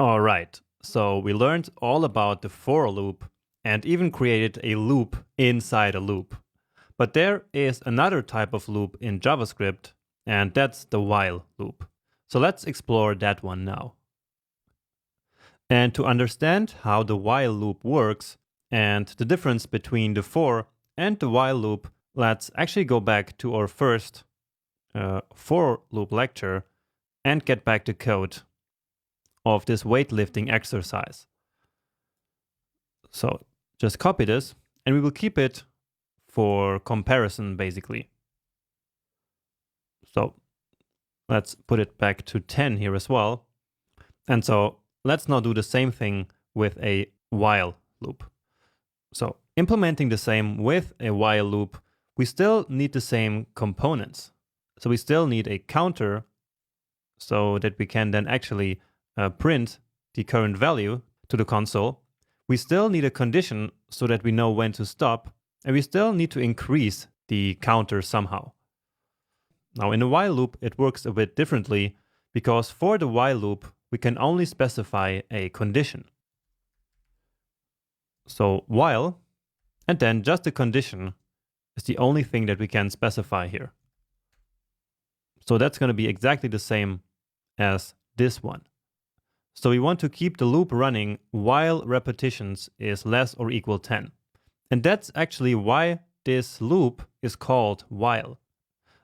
Alright, so we learned all about the for loop and even created a loop inside a loop. But there is another type of loop in JavaScript, and that's the while loop. So let's explore that one now. And to understand how the while loop works and the difference between the for and the while loop, let's actually go back to our first for loop lecture and get back the code of this weightlifting exercise. So just copy this and we will keep it for comparison basically. So let's put it back to 10 here as well. And so let's now do the same thing with a while loop. So implementing the same with a while loop, we still need the same components. So we still need a counter so that we can then actually print the current value to the console. We still need a condition so that we know when to stop, and we still need to increase the counter somehow. Now in the while loop, it works a bit differently because for the while loop, we can only specify a condition. So while, and then just the condition is the only thing that we can specify here. So that's going to be exactly the same as this one. So we want to keep the loop running while repetitions is less or equal 10. And that's actually why this loop is called while.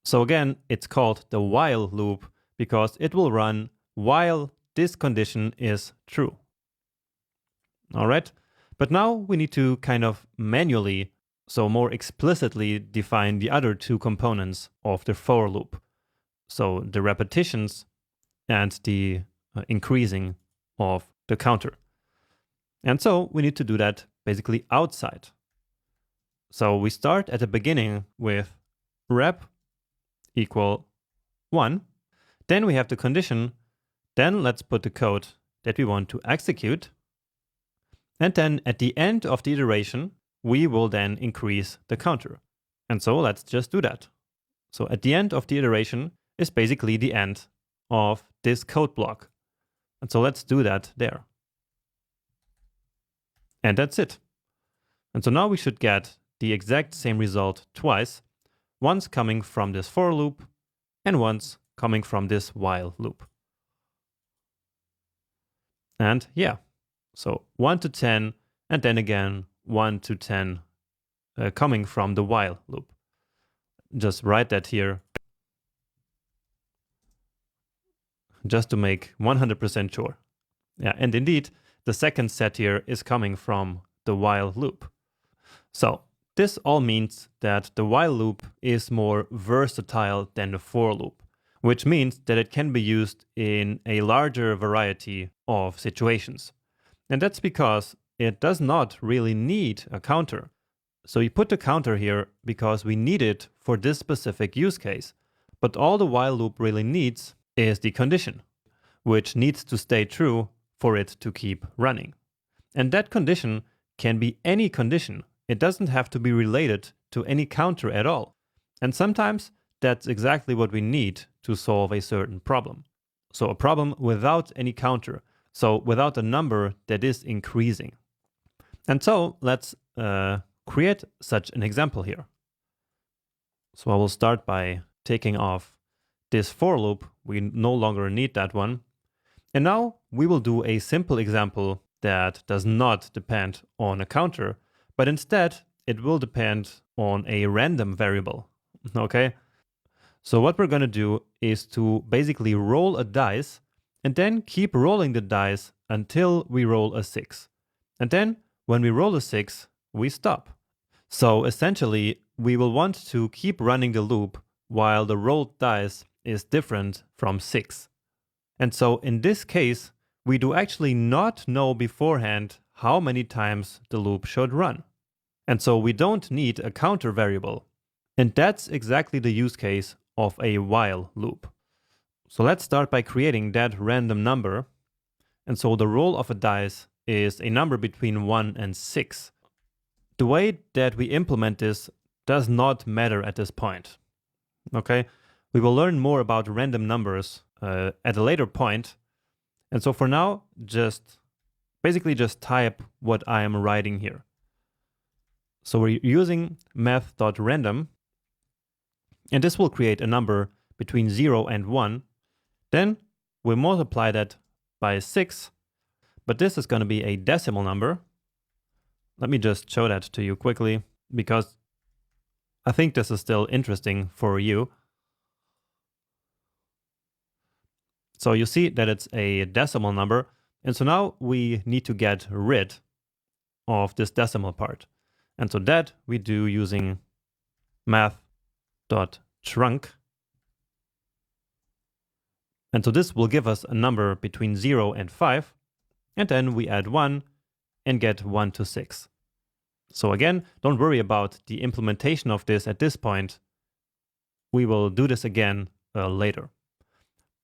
So again, it's called the while loop because it will run while this condition is true. All right, but now we need to kind of manually, so more explicitly define the other two components of the for loop. So the repetitions and the increasing of the counter. And so we need to do that basically outside. So we start at the beginning with rep equal 1. Then we have the condition. Then let's put the code that we want to execute. And then at the end of the iteration, we will then increase the counter. And so let's just do that. So at the end of the iteration is basically the end of this code block. And so let's do that there. And that's it. And so now we should get the exact same result twice, once coming from this for loop and once coming from this while loop. And yeah, so 1 to 10, and then again 1 to 10 coming from the while loop. Just write that here, just to make 100% sure. Yeah, and indeed, the second set here is coming from the while loop. So this all means that the while loop is more versatile than the for loop, which means that it can be used in a larger variety of situations. And that's because it does not really need a counter. So we put the counter here because we need it for this specific use case. But all the while loop really needs is the condition, which needs to stay true for it to keep running. And that condition can be any condition. It doesn't have to be related to any counter at all. And sometimes that's exactly what we need to solve a certain problem. So a problem without any counter. So without a number that is increasing. And so let's create such an example here. So I will start by taking off this for loop. We no longer need that one. And now we will do a simple example that does not depend on a counter, but instead it will depend on a random variable. Okay? So what we're going to do is to basically roll a dice and then keep rolling the dice until we roll a 6. And then when we roll a 6, we stop. So essentially, we will want to keep running the loop while the rolled dice is different from 6. And so in this case, we do actually not know beforehand how many times the loop should run. And so we don't need a counter variable. And that's exactly the use case of a while loop. So let's start by creating that random number. And so the roll of a dice is a number between 1 and 6. The way that we implement this does not matter at this point. Okay? We will learn more about random numbers at a later point. And so for now, basically just type what I am writing here. So we're using math.random, and this will create a number between 0 and 1. Then we'll multiply that by 6, but this is going to be a decimal number. Let me just show that to you quickly, because I think this is still interesting for you. So you see that it's a decimal number, and so now we need to get rid of this decimal part. And so that we do using math.trunc. And so this will give us a number between 0 and 5, and then we add 1 and get 1 to 6. So again, don't worry about the implementation of this at this point. We will do this again later.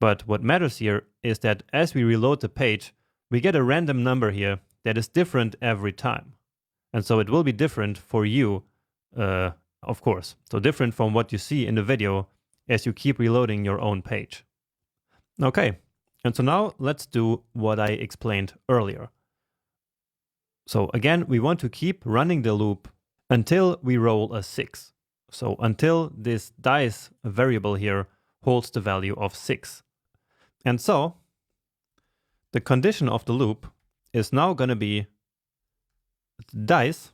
But what matters here is that as we reload the page, we get a random number here that is different every time. And so it will be different for you, of course. So different from what you see in the video as you keep reloading your own page. Okay, and so now let's do what I explained earlier. So again, we want to keep running the loop until we roll a 6. So until this dice variable here holds the value of 6. And so the condition of the loop is now going to be dice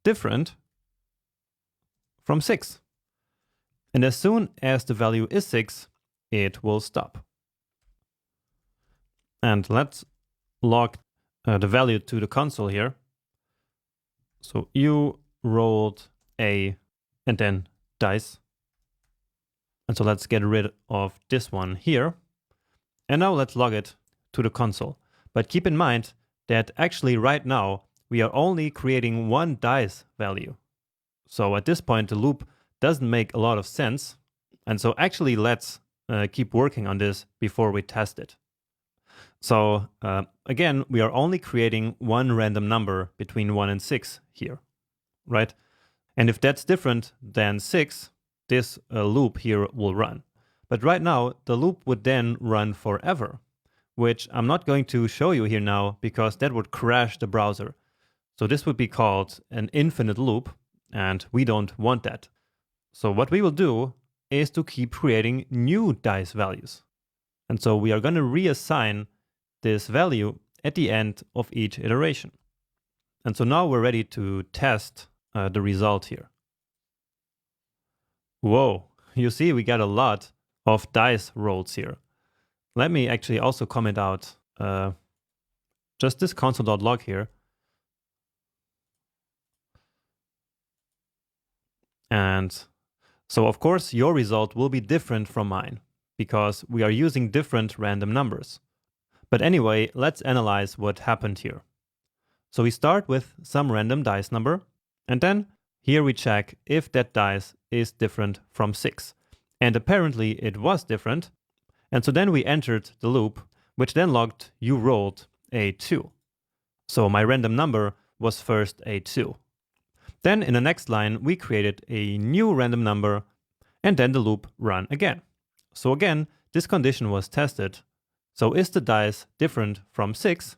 different from 6. And as soon as the value is 6, it will stop. And let's log the value to the console here. So you rolled a and then dice. And so let's get rid of this one here. And now let's log it to the console. But keep in mind that actually right now we are only creating one dice value. So at this point the loop doesn't make a lot of sense. And so actually let's keep working on this before we test it. So again, we are only creating one random number between 1 and 6 here, right? And if that's different than 6, this loop here will run. But right now, the loop would then run forever, which I'm not going to show you here now because that would crash the browser. So this would be called an infinite loop, and we don't want that. So what we will do is to keep creating new dice values. And so we are going to reassign this value at the end of each iteration. And so now we're ready to test the result here. Whoa, you see we got a lot of dice rolls here. Let me actually also comment out just this console.log here. And so of course your result will be different from mine because we are using different random numbers. But anyway, let's analyze what happened here. So we start with some random dice number, and then here we check if that dice is different from 6. And apparently it was different. And so then we entered the loop, which then logged you rolled a 2. So my random number was first a 2. Then in the next line, we created a new random number, and then the loop ran again. So again, this condition was tested. So is the dice different from 6?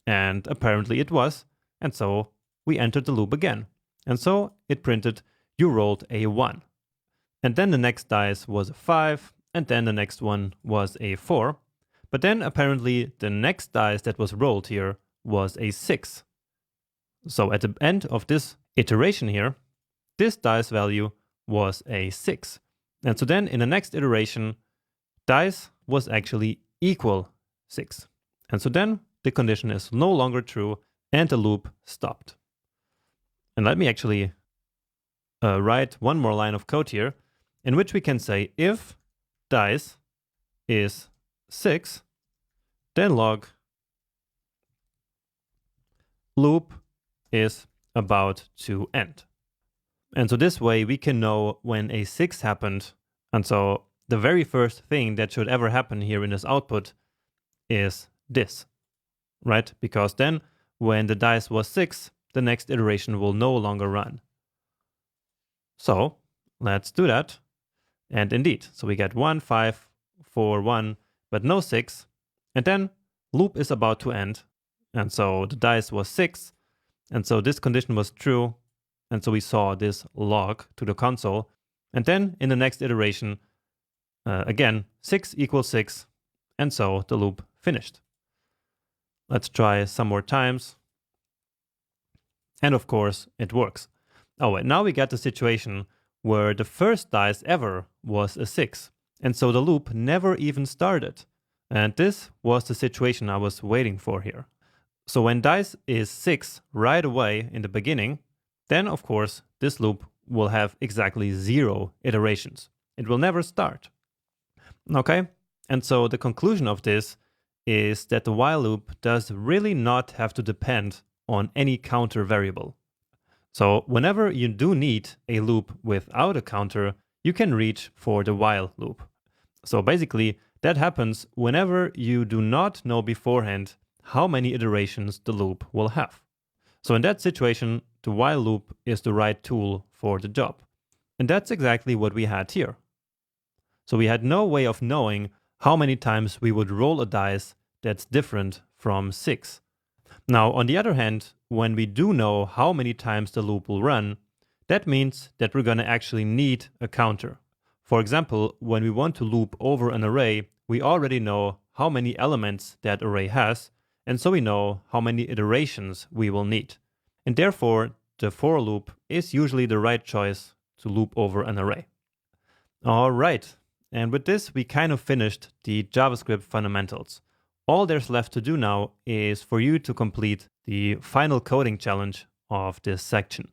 And apparently it was. And so we entered the loop again. And so it printed you rolled a 1. And then the next dice was a 5. And then the next one was a 4. But then apparently the next dice that was rolled here was a 6. So at the end of this iteration here, this dice value was a 6. And so then in the next iteration, dice was actually equal 6. And so then the condition is no longer true and the loop stopped. And let me actually write one more line of code here in which we can say if dice is 6, then log loop is about to end. And so this way we can know when a 6 happened. And so the very first thing that should ever happen here in this output is this, right? Because then when the dice was 6, the next iteration will no longer run. So let's do that. And indeed, so we get 1, 5, 4, 1, but no 6. And then loop is about to end. And so the dice was 6. And so this condition was true. And so we saw this log to the console. And then in the next iteration, again, 6 equals 6. And so the loop finished. Let's try some more times. And of course, it works. Oh, and now we get the situation where the first dice ever was a 6. And so the loop never even started. And this was the situation I was waiting for here. So when dice is 6 right away in the beginning, then of course this loop will have exactly 0 iterations. It will never start. Okay? And so the conclusion of this is that the while loop does really not have to depend on any counter variable. So whenever you do need a loop without a counter, you can reach for the while loop. So basically, that happens whenever you do not know beforehand how many iterations the loop will have. So in that situation, the while loop is the right tool for the job. And that's exactly what we had here. So we had no way of knowing how many times we would roll a dice that's different from 6. Now, on the other hand, when we do know how many times the loop will run, that means that we're going to actually need a counter. For example, when we want to loop over an array, we already know how many elements that array has, and so we know how many iterations we will need. And therefore, the for loop is usually the right choice to loop over an array. All right, and with this, we kind of finished the JavaScript fundamentals. All there's left to do now is for you to complete the final coding challenge of this section.